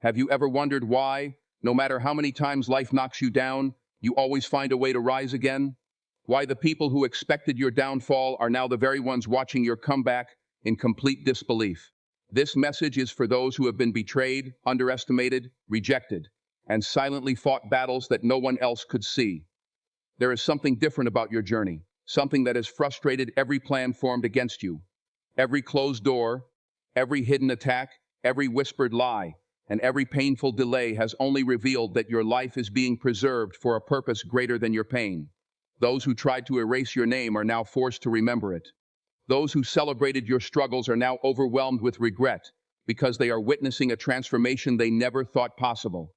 Have you ever wondered why, no matter how many times life knocks you down, you always find a way to rise again? Why the people who expected your downfall are now the very ones watching your comeback in complete disbelief. This message is for those who have been betrayed, underestimated, rejected, and silently fought battles that no one else could see. There is something different about your journey, something that has frustrated every plan formed against you. Every closed door, every hidden attack, every whispered lie, and every painful delay has only revealed that your life is being preserved for a purpose greater than your pain. Those who tried to erase your name are now forced to remember it. Those who celebrated your struggles are now overwhelmed with regret because they are witnessing a transformation they never thought possible.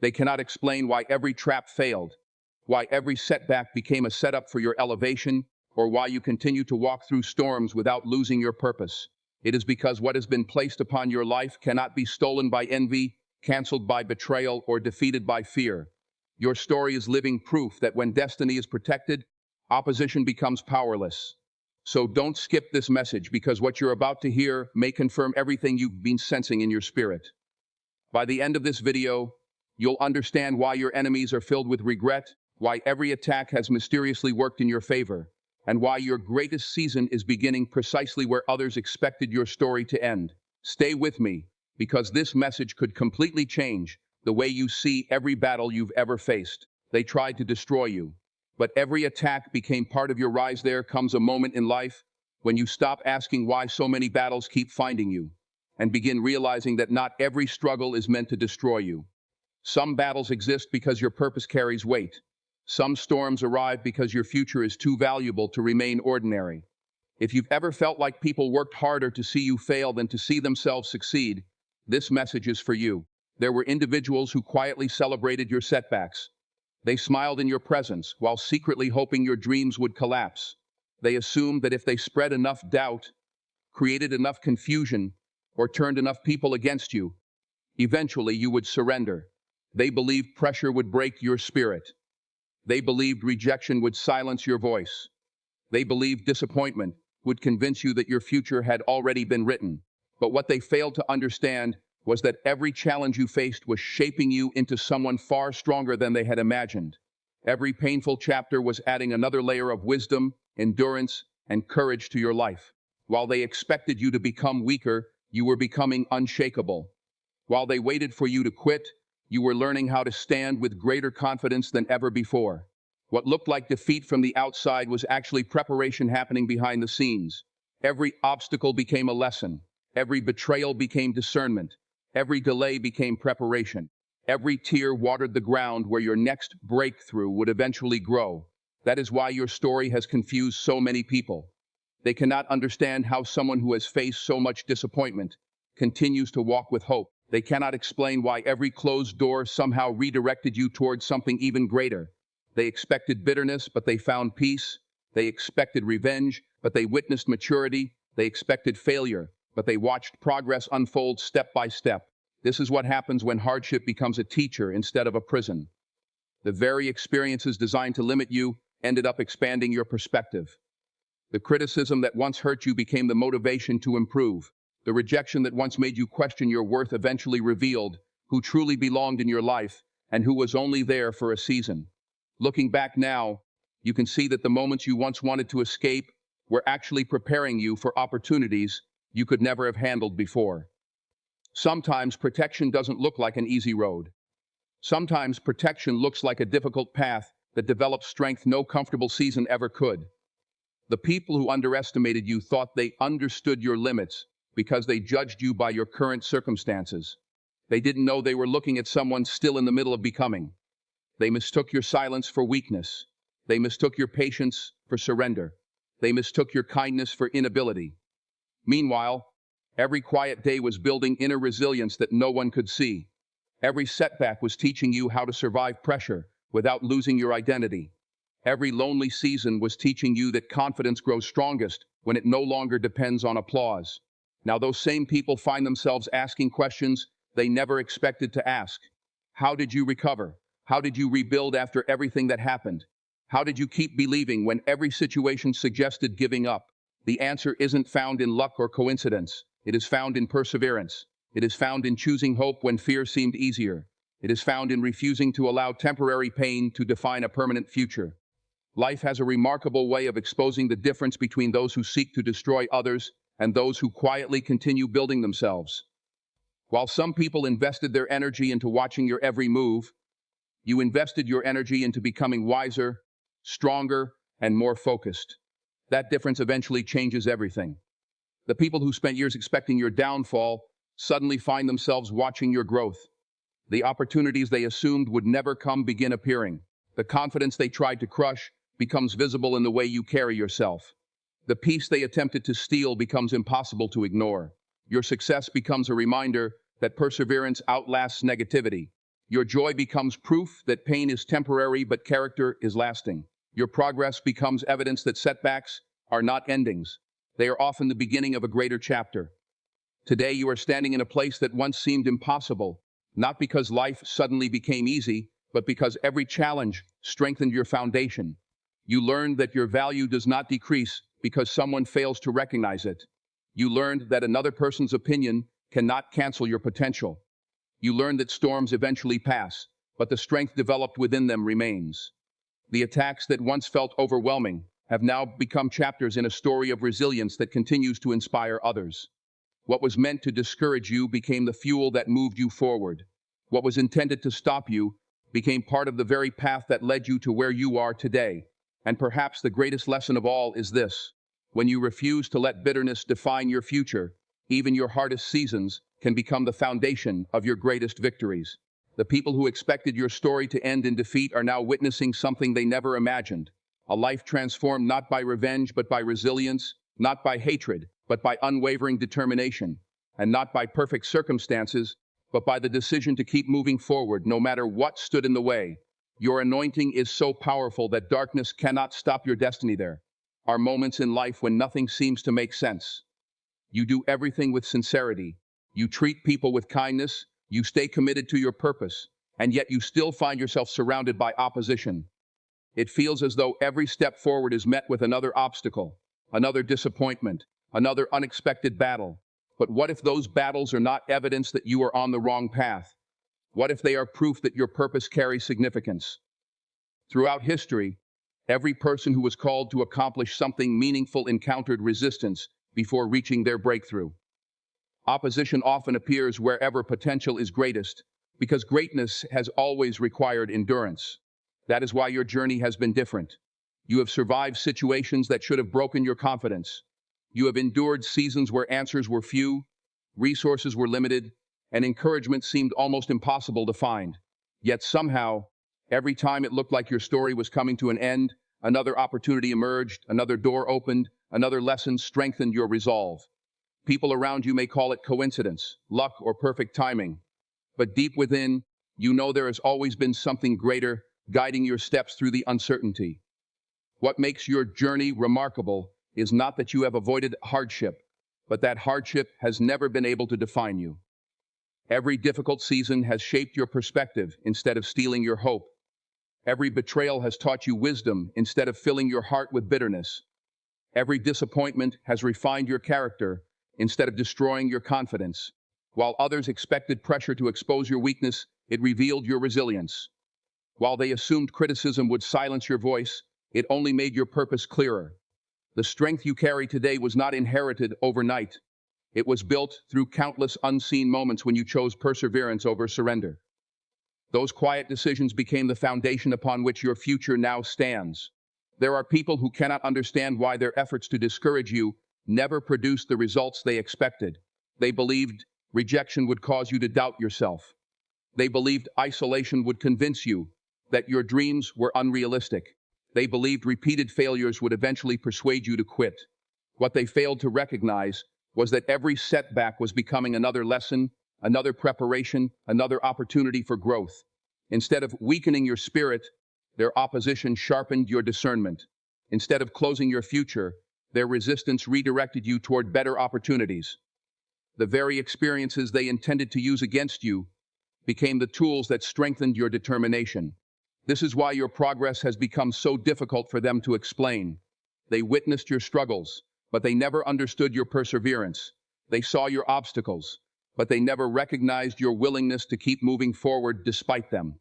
They cannot explain why every trap failed, why every setback became a setup for your elevation, or why you continue to walk through storms without losing your purpose. It is because what has been placed upon your life cannot be stolen by envy, canceled by betrayal, or defeated by fear. Your story is living proof that when destiny is protected, opposition becomes powerless. So don't skip this message, because what you're about to hear may confirm everything you've been sensing in your spirit. By the end of this video, you'll understand why your enemies are filled with regret, why every attack has mysteriously worked in your favor, and why your greatest season is beginning precisely where others expected your story to end. Stay with me, because this message could completely change the way you see every battle you've ever faced. They tried to destroy you, but every attack became part of your rise. There comes a moment in life when you stop asking why so many battles keep finding you, and begin realizing that not every struggle is meant to destroy you. Some battles exist because your purpose carries weight. Some storms arrive because your future is too valuable to remain ordinary. If you've ever felt like people worked harder to see you fail than to see themselves succeed, this message is for you. There were individuals who quietly celebrated your setbacks. They smiled in your presence while secretly hoping your dreams would collapse. They assumed that if they spread enough doubt, created enough confusion, or turned enough people against you, eventually you would surrender. They believed pressure would break your spirit. They believed rejection would silence your voice. They believed disappointment would convince you that your future had already been written. But what they failed to understand was that every challenge you faced was shaping you into someone far stronger than they had imagined. Every painful chapter was adding another layer of wisdom, endurance, and courage to your life. While they expected you to become weaker, you were becoming unshakable. While they waited for you to quit, you were learning how to stand with greater confidence than ever before. What looked like defeat from the outside was actually preparation happening behind the scenes. Every obstacle became a lesson. Every betrayal became discernment. Every delay became preparation. Every tear watered the ground where your next breakthrough would eventually grow. That is why your story has confused so many people. They cannot understand how someone who has faced so much disappointment continues to walk with hope. They cannot explain why every closed door somehow redirected you towards something even greater. They expected bitterness, but they found peace. They expected revenge, but they witnessed maturity. They expected failure, but they watched progress unfold step by step. This is what happens when hardship becomes a teacher instead of a prison. The very experiences designed to limit you ended up expanding your perspective. The criticism that once hurt you became the motivation to improve. The rejection that once made you question your worth eventually revealed who truly belonged in your life and who was only there for a season. Looking back now, you can see that the moments you once wanted to escape were actually preparing you for opportunities you could never have handled before. Sometimes protection doesn't look like an easy road. Sometimes protection looks like a difficult path that develops strength no comfortable season ever could. The people who underestimated you thought they understood your limits because they judged you by your current circumstances. They didn't know they were looking at someone still in the middle of becoming. They mistook your silence for weakness. They mistook your patience for surrender. They mistook your kindness for inability. Meanwhile, every quiet day was building inner resilience that no one could see. Every setback was teaching you how to survive pressure without losing your identity. Every lonely season was teaching you that confidence grows strongest when it no longer depends on applause. Now those same people find themselves asking questions they never expected to ask. How did you recover? How did you rebuild after everything that happened? How did you keep believing when every situation suggested giving up? The answer isn't found in luck or coincidence. It is found in perseverance. It is found in choosing hope when fear seemed easier. It is found in refusing to allow temporary pain to define a permanent future. Life has a remarkable way of exposing the difference between those who seek to destroy others and those who quietly continue building themselves. While some people invested their energy into watching your every move, you invested your energy into becoming wiser, stronger, and more focused. That difference eventually changes everything. The people who spent years expecting your downfall suddenly find themselves watching your growth. The opportunities they assumed would never come begin appearing. The confidence they tried to crush becomes visible in the way you carry yourself. The peace they attempted to steal becomes impossible to ignore. Your success becomes a reminder that perseverance outlasts negativity. Your joy becomes proof that pain is temporary but character is lasting. Your progress becomes evidence that setbacks are not endings. They are often the beginning of a greater chapter. Today you are standing in a place that once seemed impossible, not because life suddenly became easy, but because every challenge strengthened your foundation. You learned that your value does not decrease because someone fails to recognize it. You learned that another person's opinion cannot cancel your potential. You learned that storms eventually pass, but the strength developed within them remains. The attacks that once felt overwhelming have now become chapters in a story of resilience that continues to inspire others. What was meant to discourage you became the fuel that moved you forward. What was intended to stop you became part of the very path that led you to where you are today. And perhaps the greatest lesson of all is this: when you refuse to let bitterness define your future, even your hardest seasons can become the foundation of your greatest victories. The people who expected your story to end in defeat are now witnessing something they never imagined: a life transformed not by revenge but by resilience, not by hatred but by unwavering determination, and not by perfect circumstances but by the decision to keep moving forward no matter what stood in the way. Your anointing is so powerful that darkness cannot stop your destiny. There are moments in life when nothing seems to make sense. You do everything with sincerity. You treat people with kindness. You stay committed to your purpose, and yet you still find yourself surrounded by opposition. It feels as though every step forward is met with another obstacle, another disappointment, another unexpected battle. But what if those battles are not evidence that you are on the wrong path? What if they are proof that your purpose carries significance? Throughout history, every person who was called to accomplish something meaningful encountered resistance before reaching their breakthrough. Opposition often appears wherever potential is greatest, because greatness has always required endurance. That is why your journey has been different. You have survived situations that should have broken your confidence. You have endured seasons where answers were few, resources were limited, and encouragement seemed almost impossible to find. Yet somehow, every time it looked like your story was coming to an end, another opportunity emerged, another door opened, another lesson strengthened your resolve. People around you may call it coincidence, luck, or perfect timing. But deep within, you know there has always been something greater guiding your steps through the uncertainty. What makes your journey remarkable is not that you have avoided hardship, but that hardship has never been able to define you. Every difficult season has shaped your perspective instead of stealing your hope. Every betrayal has taught you wisdom instead of filling your heart with bitterness. Every disappointment has refined your character instead of destroying your confidence. While others expected pressure to expose your weakness, it revealed your resilience. While they assumed criticism would silence your voice, it only made your purpose clearer. The strength you carry today was not inherited overnight. It was built through countless unseen moments when you chose perseverance over surrender. Those quiet decisions became the foundation upon which your future now stands. There are people who cannot understand why their efforts to discourage you never produced the results they expected. They believed rejection would cause you to doubt yourself. They believed isolation would convince you that your dreams were unrealistic. They believed repeated failures would eventually persuade you to quit. What they failed to recognize was that every setback was becoming another lesson, another preparation, another opportunity for growth. Instead of weakening your spirit, their opposition sharpened your discernment. Instead of closing your future, their resistance redirected you toward better opportunities. The very experiences they intended to use against you became the tools that strengthened your determination. This is why your progress has become so difficult for them to explain. They witnessed your struggles, but they never understood your perseverance. They saw your obstacles, but they never recognized your willingness to keep moving forward despite them.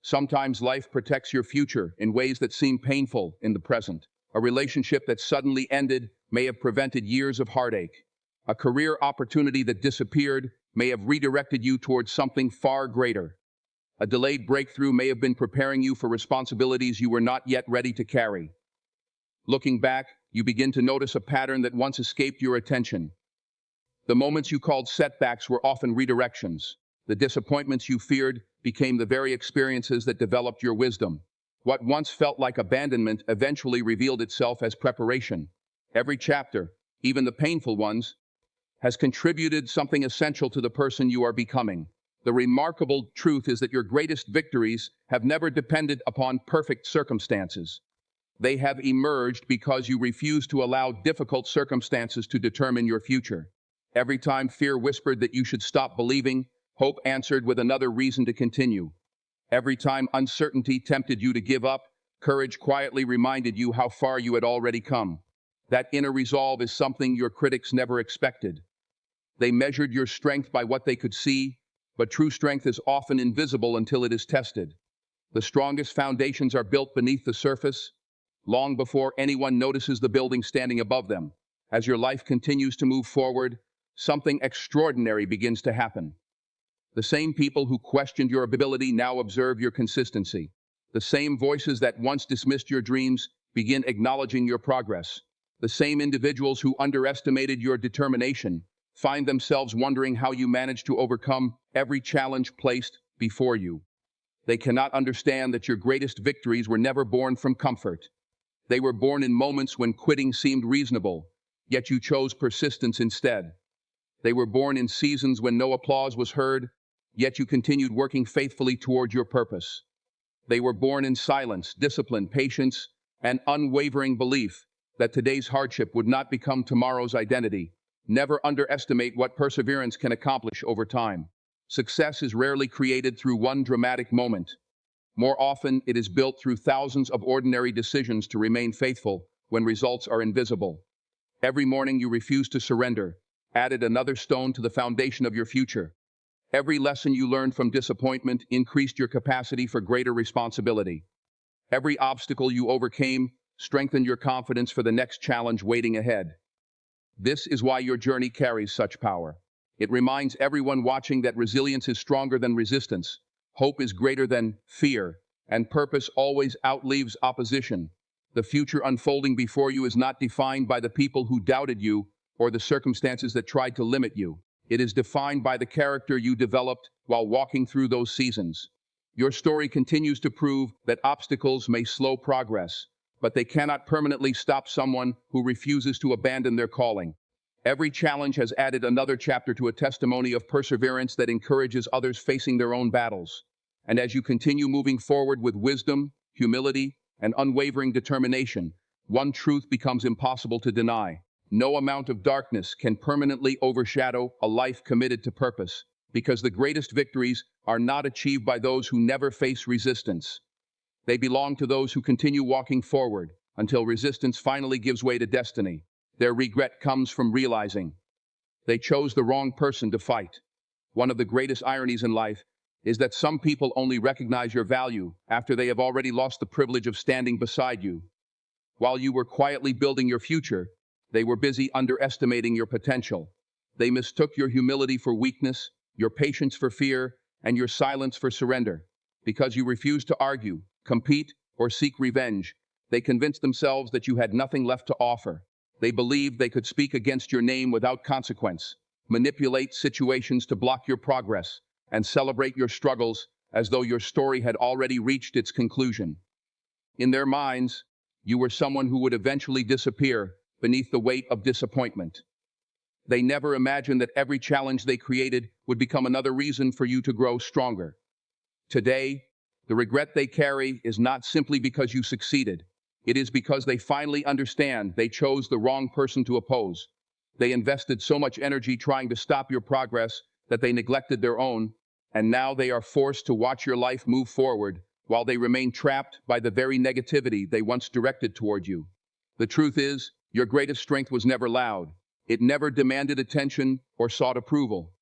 Sometimes life protects your future in ways that seem painful in the present. A relationship that suddenly ended may have prevented years of heartache. A career opportunity that disappeared may have redirected you towards something far greater. A delayed breakthrough may have been preparing you for responsibilities you were not yet ready to carry. Looking back, you begin to notice a pattern that once escaped your attention. The moments you called setbacks were often redirections. The disappointments you feared became the very experiences that developed your wisdom. What once felt like abandonment eventually revealed itself as preparation. Every chapter, even the painful ones, has contributed something essential to the person you are becoming. The remarkable truth is that your greatest victories have never depended upon perfect circumstances. They have emerged because you refuse to allow difficult circumstances to determine your future. Every time fear whispered that you should stop believing, hope answered with another reason to continue. Every time uncertainty tempted you to give up, courage quietly reminded you how far you had already come. That inner resolve is something your critics never expected. They measured your strength by what they could see, but true strength is often invisible until it is tested. The strongest foundations are built beneath the surface, long before anyone notices the building standing above them. As your life continues to move forward, something extraordinary begins to happen. The same people who questioned your ability now observe your consistency. The same voices that once dismissed your dreams begin acknowledging your progress. The same individuals who underestimated your determination find themselves wondering how you managed to overcome every challenge placed before you. They cannot understand that your greatest victories were never born from comfort. They were born in moments when quitting seemed reasonable, yet you chose persistence instead. They were born in seasons when no applause was heard, yet you continued working faithfully toward your purpose. They were born in silence, discipline, patience, and unwavering belief that today's hardship would not become tomorrow's identity. Never underestimate what perseverance can accomplish over time. Success is rarely created through one dramatic moment. More often, it is built through thousands of ordinary decisions to remain faithful when results are invisible. Every morning you refuse to surrender, added another stone to the foundation of your future. Every lesson you learned from disappointment increased your capacity for greater responsibility. Every obstacle you overcame strengthened your confidence for the next challenge waiting ahead. This is why your journey carries such power. It reminds everyone watching that resilience is stronger than resistance, hope is greater than fear, and purpose always outlives opposition. The future unfolding before you is not defined by the people who doubted you or the circumstances that tried to limit you. It is defined by the character you developed while walking through those seasons. Your story continues to prove that obstacles may slow progress, but they cannot permanently stop someone who refuses to abandon their calling. Every challenge has added another chapter to a testimony of perseverance that encourages others facing their own battles. And as you continue moving forward with wisdom, humility, and unwavering determination, one truth becomes impossible to deny. No amount of darkness can permanently overshadow a life committed to purpose, because the greatest victories are not achieved by those who never face resistance. They belong to those who continue walking forward until resistance finally gives way to destiny. Their regret comes from realizing they chose the wrong person to fight. One of the greatest ironies in life is that some people only recognize your value after they have already lost the privilege of standing beside you. While you were quietly building your future, they were busy underestimating your potential. They mistook your humility for weakness, your patience for fear, and your silence for surrender. Because you refused to argue, compete, or seek revenge, they convinced themselves that you had nothing left to offer. They believed they could speak against your name without consequence, manipulate situations to block your progress, and celebrate your struggles as though your story had already reached its conclusion. In their minds, you were someone who would eventually disappear beneath the weight of disappointment. They never imagined that every challenge they created would become another reason for you to grow stronger. Today, the regret they carry is not simply because you succeeded. It is because they finally understand they chose the wrong person to oppose. They invested so much energy trying to stop your progress that they neglected their own, and now they are forced to watch your life move forward while they remain trapped by the very negativity they once directed toward you. The truth is, your greatest strength was never loud. It never demanded attention or sought approval.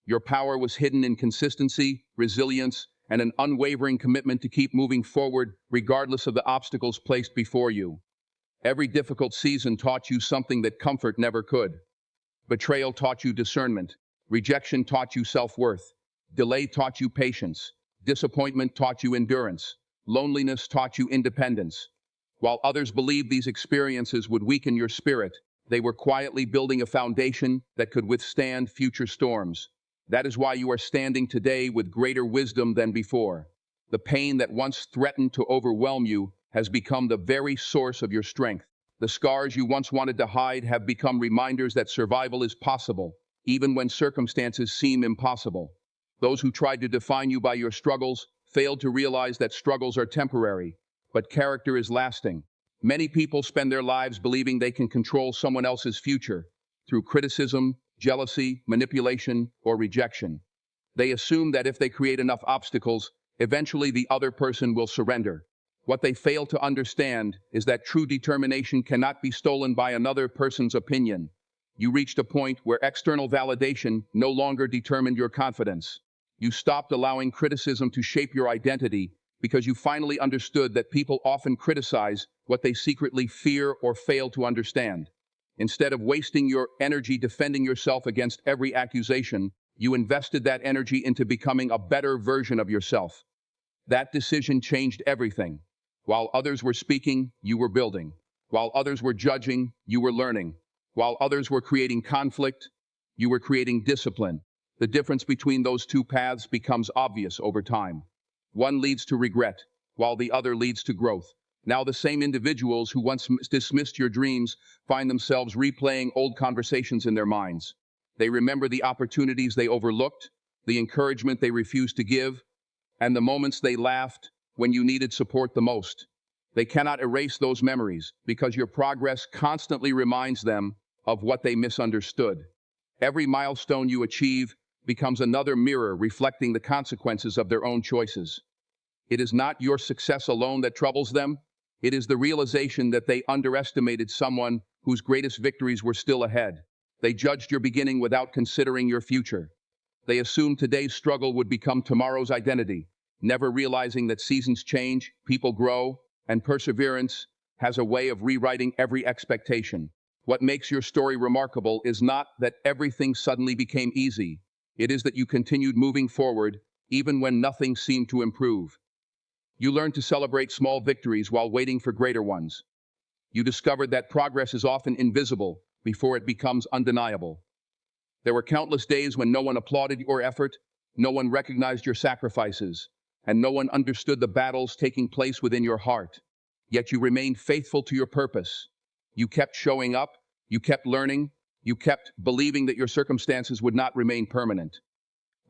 Your power was hidden in consistency, resilience, and an unwavering commitment to keep moving forward regardless of the obstacles placed before you. Every difficult season taught you something that comfort never could. Betrayal taught you discernment. Rejection taught you self-worth. Delay taught you patience. Disappointment taught you endurance. Loneliness taught you independence. While others believed these experiences would weaken your spirit, they were quietly building a foundation that could withstand future storms. That is why you are standing today with greater wisdom than before. The pain that once threatened to overwhelm you has become the very source of your strength. The scars you once wanted to hide have become reminders that survival is possible, even when circumstances seem impossible. Those who tried to define you by your struggles failed to realize that struggles are temporary, but character is lasting. Many people spend their lives believing they can control someone else's future through criticism, jealousy, manipulation, or rejection. They assume that if they create enough obstacles, eventually the other person will surrender. What they fail to understand is that true determination cannot be stolen by another person's opinion. You reached a point where external validation no longer determined your confidence. You stopped allowing criticism to shape your identity because you finally understood that people often criticize what they secretly fear or fail to understand. Instead of wasting your energy defending yourself against every accusation, you invested that energy into becoming a better version of yourself. That decision changed everything. While others were speaking, you were building. While others were judging, you were learning. While others were creating conflict, you were creating discipline. The difference between those two paths becomes obvious over time. One leads to regret, while the other leads to growth. Now the same individuals who once dismissed your dreams find themselves replaying old conversations in their minds. They remember the opportunities they overlooked, the encouragement they refused to give, and the moments they laughed when you needed support the most. They cannot erase those memories because your progress constantly reminds them of what they misunderstood. Every milestone you achieve becomes another mirror reflecting the consequences of their own choices. It is not your success alone that troubles them. It is the realization that they underestimated someone whose greatest victories were still ahead. They judged your beginning without considering your future. They assumed today's struggle would become tomorrow's identity, never realizing that seasons change, people grow, and perseverance has a way of rewriting every expectation. What makes your story remarkable is not that everything suddenly became easy. It is that you continued moving forward even when nothing seemed to improve. You learned to celebrate small victories while waiting for greater ones. You discovered that progress is often invisible before it becomes undeniable. There were countless days when no one applauded your effort, no one recognized your sacrifices, and no one understood the battles taking place within your heart. Yet you remained faithful to your purpose. You kept showing up, you kept learning, you kept believing that your circumstances would not remain permanent.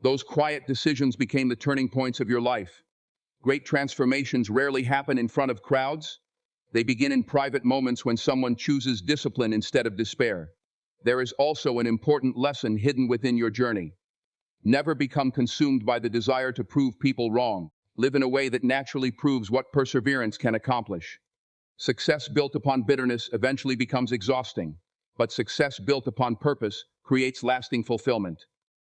Those quiet decisions became the turning points of your life. Great transformations rarely happen in front of crowds. They begin in private moments when someone chooses discipline instead of despair. There is also an important lesson hidden within your journey. Never become consumed by the desire to prove people wrong. Live in a way that naturally proves what perseverance can accomplish. Success built upon bitterness eventually becomes exhausting, but success built upon purpose creates lasting fulfillment.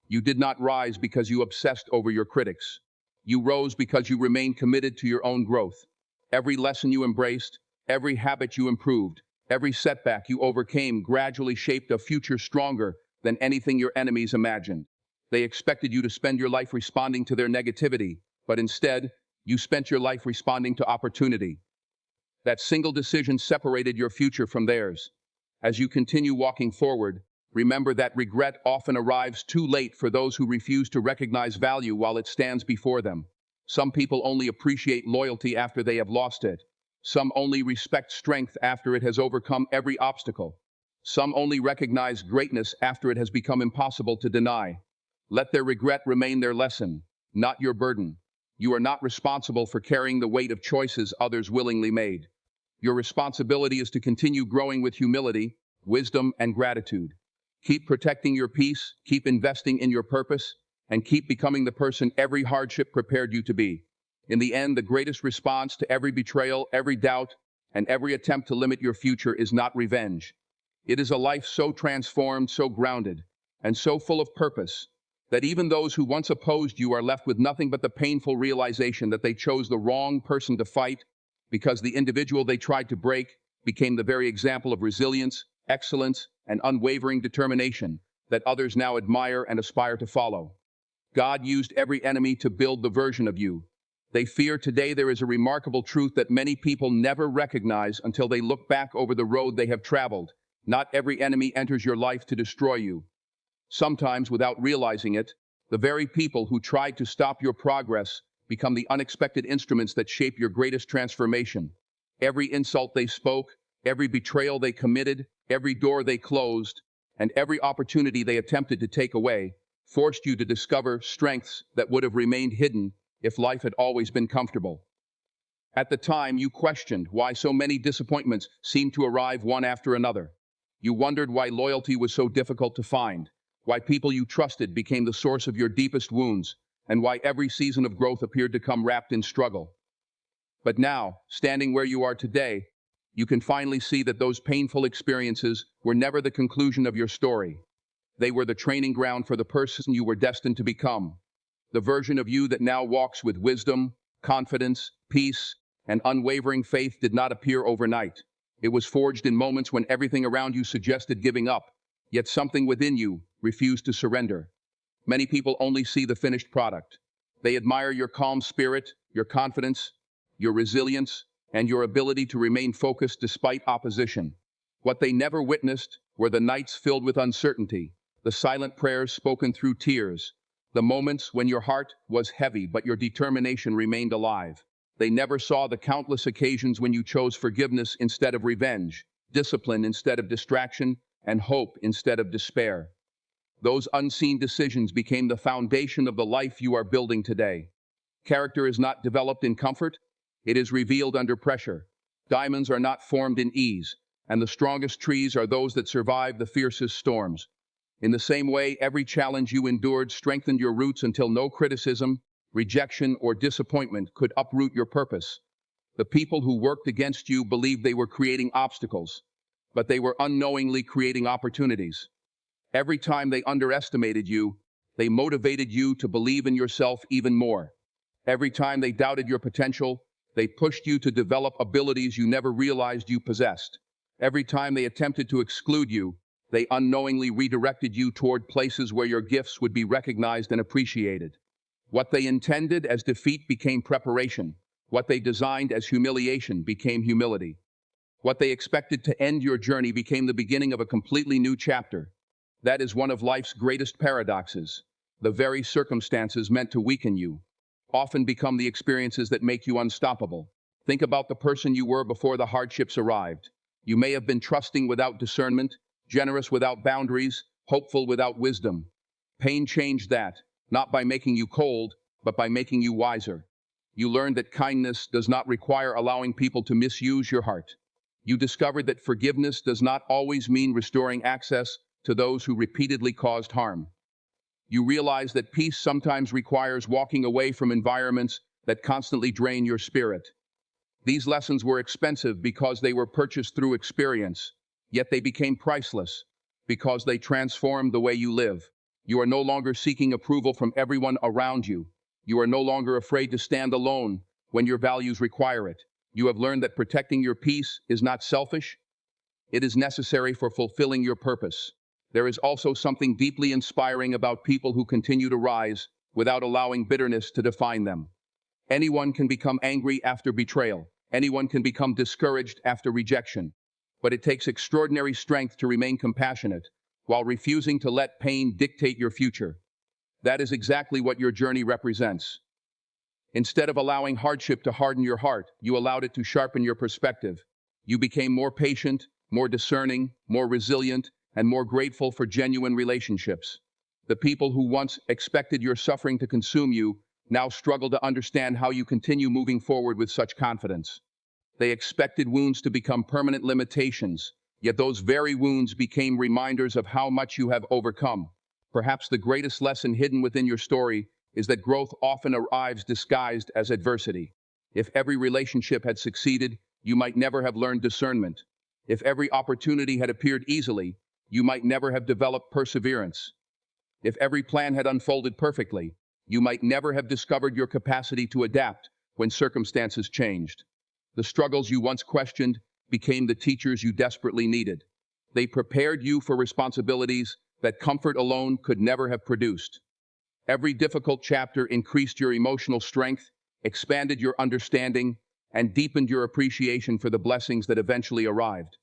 You did not rise because you obsessed over your critics. You rose because you remained committed to your own growth. Every lesson you embraced, every habit you improved, every setback you overcame gradually shaped a future stronger than anything your enemies imagined. They expected you to spend your life responding to their negativity, but instead, you spent your life responding to opportunity. That single decision separated your future from theirs. As you continue walking forward, remember that regret often arrives too late for those who refuse to recognize value while it stands before them. Some people only appreciate loyalty after they have lost it. Some only respect strength after it has overcome every obstacle. Some only recognize greatness after it has become impossible to deny. Let their regret remain their lesson, not your burden. You are not responsible for carrying the weight of choices others willingly made. Your responsibility is to continue growing with humility, wisdom, and gratitude. Keep protecting your peace, keep investing in your purpose, and keep becoming the person every hardship prepared you to be. In the end, the greatest response to every betrayal, every doubt, and every attempt to limit your future is not revenge. It is a life so transformed, so grounded, and so full of purpose That even those who once opposed you are left with nothing but the painful realization that they chose the wrong person to fight because the individual they tried to break became the very example of resilience, excellence, and unwavering determination that others now admire and aspire to follow. God used every enemy to build the version of you they fear. Today there is a remarkable truth that many people never recognize until they look back over the road they have traveled. Not every enemy enters your life to destroy you. Sometimes, without realizing it, the very people who tried to stop your progress become the unexpected instruments that shape your greatest transformation. Every insult they spoke, every betrayal they committed, every door they closed, and every opportunity they attempted to take away forced you to discover strengths that would have remained hidden if life had always been comfortable. At the time, you questioned why so many disappointments seemed to arrive one after another. You wondered why loyalty was so difficult to find, why people you trusted became the source of your deepest wounds, and why every season of growth appeared to come wrapped in struggle. But now, standing where you are today, you can finally see that those painful experiences were never the conclusion of your story. They were the training ground for the person you were destined to become. The version of you that now walks with wisdom, confidence, peace, and unwavering faith did not appear overnight. It was forged in moments when everything around you suggested giving up, yet something within you refused to surrender. Many people only see the finished product. They admire your calm spirit, your confidence, your resilience, and your ability to remain focused despite opposition. What they never witnessed were the nights filled with uncertainty, the silent prayers spoken through tears, the moments when your heart was heavy but your determination remained alive. They never saw the countless occasions when you chose forgiveness instead of revenge, discipline instead of distraction, and hope instead of despair. Those unseen decisions became the foundation of the life you are building today. Character is not developed in comfort, it is revealed under pressure. Diamonds are not formed in ease, and the strongest trees are those that survive the fiercest storms. In the same way, every challenge you endured strengthened your roots until no criticism, rejection, or disappointment could uproot your purpose. The people who worked against you believed they were creating obstacles, but they were unknowingly creating opportunities. Every time they underestimated you, they motivated you to believe in yourself even more. Every time they doubted your potential, they pushed you to develop abilities you never realized you possessed. Every time they attempted to exclude you, they unknowingly redirected you toward places where your gifts would be recognized and appreciated. What they intended as defeat became preparation. What they designed as humiliation became humility. What they expected to end your journey became the beginning of a completely new chapter. That is one of life's greatest paradoxes. The very circumstances meant to weaken you often become the experiences that make you unstoppable. Think about the person you were before the hardships arrived. You may have been trusting without discernment, generous without boundaries, hopeful without wisdom. Pain changed that, not by making you cold, but by making you wiser. You learned that kindness does not require allowing people to misuse your heart. You discovered that forgiveness does not always mean restoring access to those who repeatedly caused harm. You realize that peace sometimes requires walking away from environments that constantly drain your spirit. These lessons were expensive because they were purchased through experience, yet they became priceless because they transformed the way you live. You are no longer seeking approval from everyone around you. You are no longer afraid to stand alone when your values require it. You have learned that protecting your peace is not selfish, it is necessary for fulfilling your purpose. There is also something deeply inspiring about people who continue to rise without allowing bitterness to define them. Anyone can become angry after betrayal. Anyone can become discouraged after rejection. But it takes extraordinary strength to remain compassionate while refusing to let pain dictate your future. That is exactly what your journey represents. Instead of allowing hardship to harden your heart, you allowed it to sharpen your perspective. You became more patient, more discerning, more resilient, and more grateful for genuine relationships. The people who once expected your suffering to consume you now struggle to understand how you continue moving forward with such confidence. They expected wounds to become permanent limitations, yet those very wounds became reminders of how much you have overcome. Perhaps the greatest lesson hidden within your story is that growth often arrives disguised as adversity. If every relationship had succeeded, you might never have learned discernment. If every opportunity had appeared easily, you might never have developed perseverance. If every plan had unfolded perfectly, you might never have discovered your capacity to adapt when circumstances changed. The struggles you once questioned became the teachers you desperately needed. They prepared you for responsibilities that comfort alone could never have produced. Every difficult chapter increased your emotional strength, expanded your understanding, and deepened your appreciation for the blessings that eventually arrived.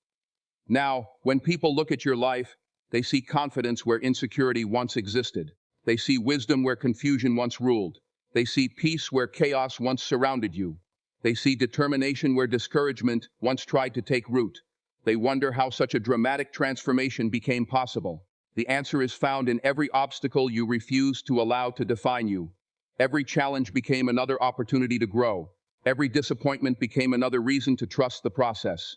Now, when people look at your life, they see confidence where insecurity once existed. They see wisdom where confusion once ruled. They see peace where chaos once surrounded you. They see determination where discouragement once tried to take root. They wonder how such a dramatic transformation became possible. The answer is found in every obstacle you refused to allow to define you. Every challenge became another opportunity to grow. Every disappointment became another reason to trust the process.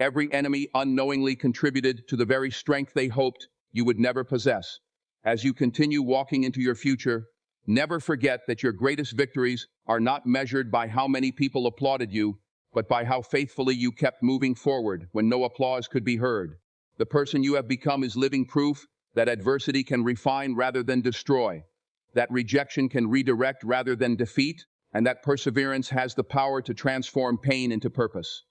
Every enemy unknowingly contributed to the very strength they hoped you would never possess. As you continue walking into your future, never forget that your greatest victories are not measured by how many people applauded you, but by how faithfully you kept moving forward when no applause could be heard. The person you have become is living proof that adversity can refine rather than destroy, that rejection can redirect rather than defeat, and that perseverance has the power to transform pain into purpose.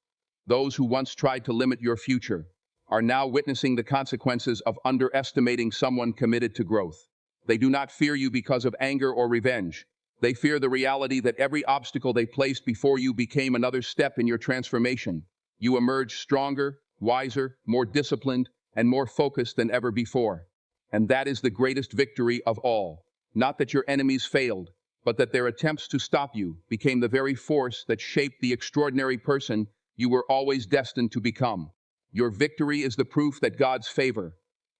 Those who once tried to limit your future are now witnessing the consequences of underestimating someone committed to growth. They do not fear you because of anger or revenge. They fear the reality that every obstacle they placed before you became another step in your transformation. You emerge stronger, wiser, more disciplined, and more focused than ever before. And that is the greatest victory of all. Not that your enemies failed, but that their attempts to stop you became the very force that shaped the extraordinary person you were always destined to become. Your victory is the proof that God's favor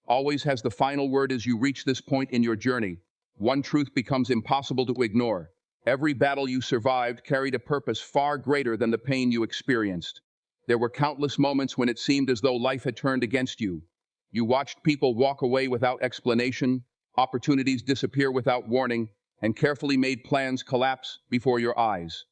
always has the final word as you reach this point in your journey. One truth becomes impossible to ignore. Every battle you survived carried a purpose far greater than the pain you experienced. There were countless moments when it seemed as though life had turned against you. You watched people walk away without explanation, opportunities disappear without warning, and carefully made plans collapse before your eyes.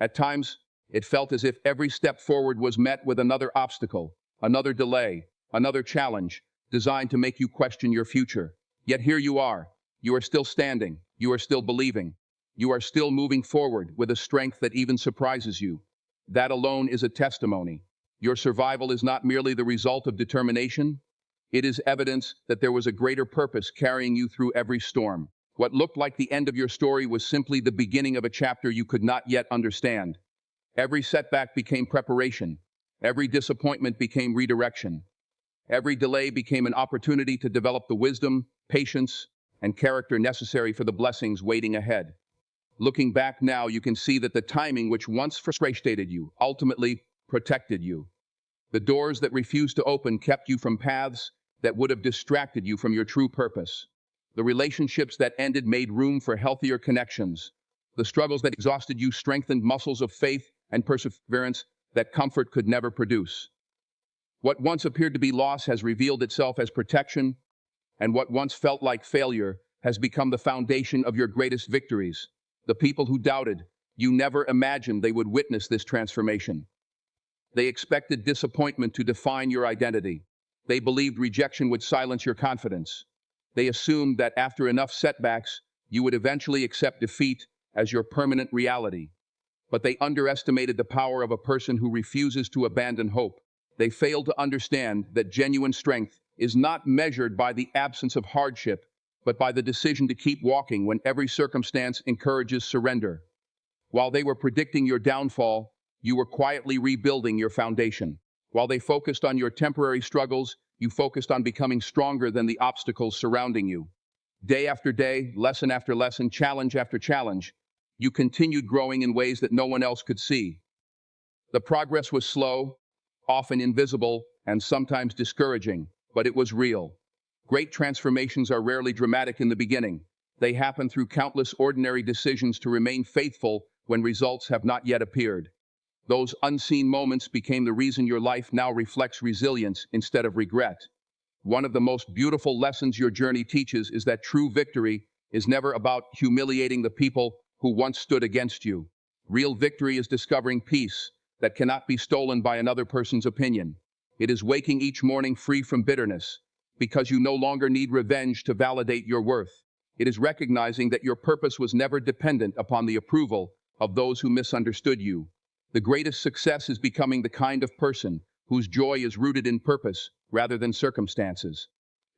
At times, it felt as if every step forward was met with another obstacle, another delay, another challenge, designed to make you question your future. Yet here you are. You are still standing. You are still believing. You are still moving forward with a strength that even surprises you. That alone is a testimony. Your survival is not merely the result of determination. It is evidence that there was a greater purpose carrying you through every storm. What looked like the end of your story was simply the beginning of a chapter you could not yet understand. Every setback became preparation. Every disappointment became redirection. Every delay became an opportunity to develop the wisdom, patience, and character necessary for the blessings waiting ahead. Looking back now, you can see that the timing which once frustrated you ultimately protected you. The doors that refused to open kept you from paths that would have distracted you from your true purpose. The relationships that ended made room for healthier connections. The struggles that exhausted you strengthened muscles of faith and perseverance that comfort could never produce. What once appeared to be loss has revealed itself as protection, and what once felt like failure has become the foundation of your greatest victories. The people who doubted, you never imagined they would witness this transformation. They expected disappointment to define your identity. They believed rejection would silence your confidence. They assumed that after enough setbacks, you would eventually accept defeat as your permanent reality. But they underestimated the power of a person who refuses to abandon hope. They failed to understand that genuine strength is not measured by the absence of hardship, but by the decision to keep walking when every circumstance encourages surrender. While they were predicting your downfall, you were quietly rebuilding your foundation. While they focused on your temporary struggles, you focused on becoming stronger than the obstacles surrounding you. Day after day, lesson after lesson, challenge after challenge, you continued growing in ways that no one else could see. The progress was slow, often invisible, and sometimes discouraging, but it was real. Great transformations are rarely dramatic in the beginning. They happen through countless ordinary decisions to remain faithful when results have not yet appeared. Those unseen moments became the reason your life now reflects resilience instead of regret. One of the most beautiful lessons your journey teaches is that true victory is never about humiliating the people who once stood against you. Real victory is discovering peace that cannot be stolen by another person's opinion. It is waking each morning free from bitterness, because you no longer need revenge to validate your worth. It is recognizing that your purpose was never dependent upon the approval of those who misunderstood you. The greatest success is becoming the kind of person whose joy is rooted in purpose rather than circumstances.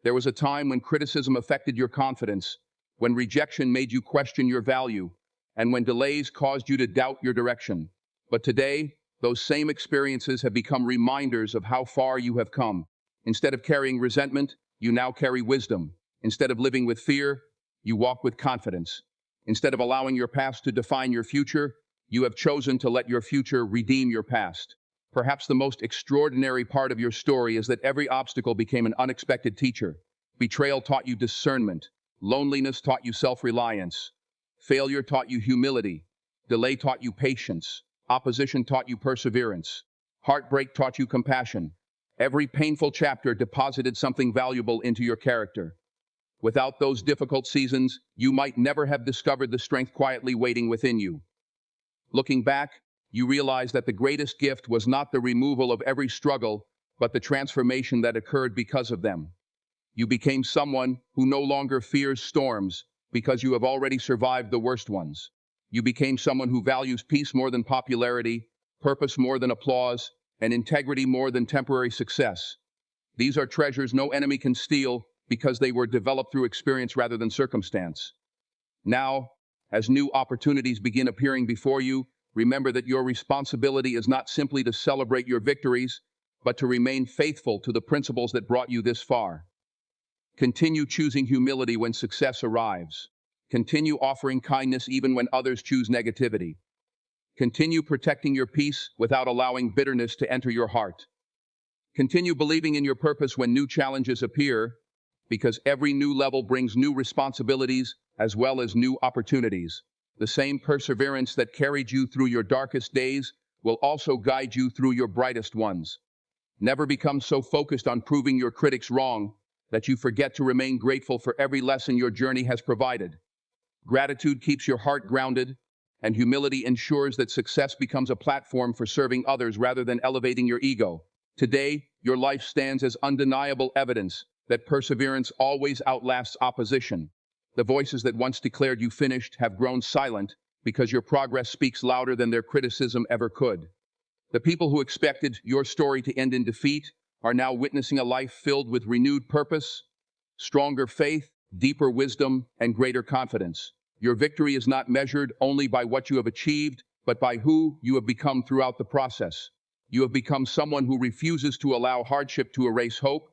There was a time when criticism affected your confidence, when rejection made you question your value, and when delays caused you to doubt your direction. But today, those same experiences have become reminders of how far you have come. Instead of carrying resentment, you now carry wisdom. Instead of living with fear, you walk with confidence. Instead of allowing your past to define your future, you have chosen to let your future redeem your past. Perhaps the most extraordinary part of your story is that every obstacle became an unexpected teacher. Betrayal taught you discernment. Loneliness taught you self-reliance. Failure taught you humility. Delay taught you patience. Opposition taught you perseverance. Heartbreak taught you compassion. Every painful chapter deposited something valuable into your character. Without those difficult seasons, you might never have discovered the strength quietly waiting within you. Looking back, you realize that the greatest gift was not the removal of every struggle, but the transformation that occurred because of them. You became someone who no longer fears storms because you have already survived the worst ones. You became someone who values peace more than popularity, purpose more than applause, and integrity more than temporary success. These are treasures no enemy can steal because they were developed through experience rather than circumstance. Now, as new opportunities begin appearing before you, remember that your responsibility is not simply to celebrate your victories, but to remain faithful to the principles that brought you this far. Continue choosing humility when success arrives. Continue offering kindness even when others choose negativity. Continue protecting your peace without allowing bitterness to enter your heart. Continue believing in your purpose when new challenges appear, because every new level brings new responsibilities as well as new opportunities. The same perseverance that carried you through your darkest days will also guide you through your brightest ones. Never become so focused on proving your critics wrong that you forget to remain grateful for every lesson your journey has provided. Gratitude keeps your heart grounded, and humility ensures that success becomes a platform for serving others rather than elevating your ego. Today, your life stands as undeniable evidence that perseverance always outlasts opposition. The voices that once declared you finished have grown silent because your progress speaks louder than their criticism ever could. The people who expected your story to end in defeat are now witnessing a life filled with renewed purpose, stronger faith, deeper wisdom, and greater confidence. Your victory is not measured only by what you have achieved, but by who you have become throughout the process. You have become someone who refuses to allow hardship to erase hope,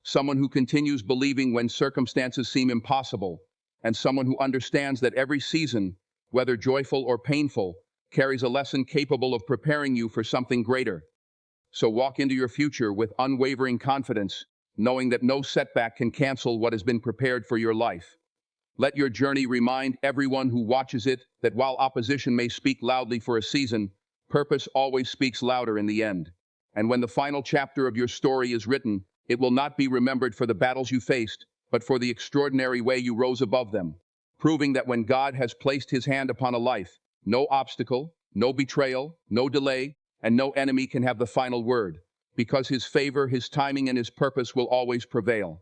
someone who continues believing when circumstances seem impossible, and someone who understands that every season, whether joyful or painful, carries a lesson capable of preparing you for something greater. So walk into your future with unwavering confidence, knowing that no setback can cancel what has been prepared for your life. Let your journey remind everyone who watches it that while opposition may speak loudly for a season, purpose always speaks louder in the end. And when the final chapter of your story is written, it will not be remembered for the battles you faced, but for the extraordinary way you rose above them, proving that when God has placed his hand upon a life, no obstacle, no betrayal, no delay, and no enemy can have the final word, because his favor, his timing, and his purpose will always prevail.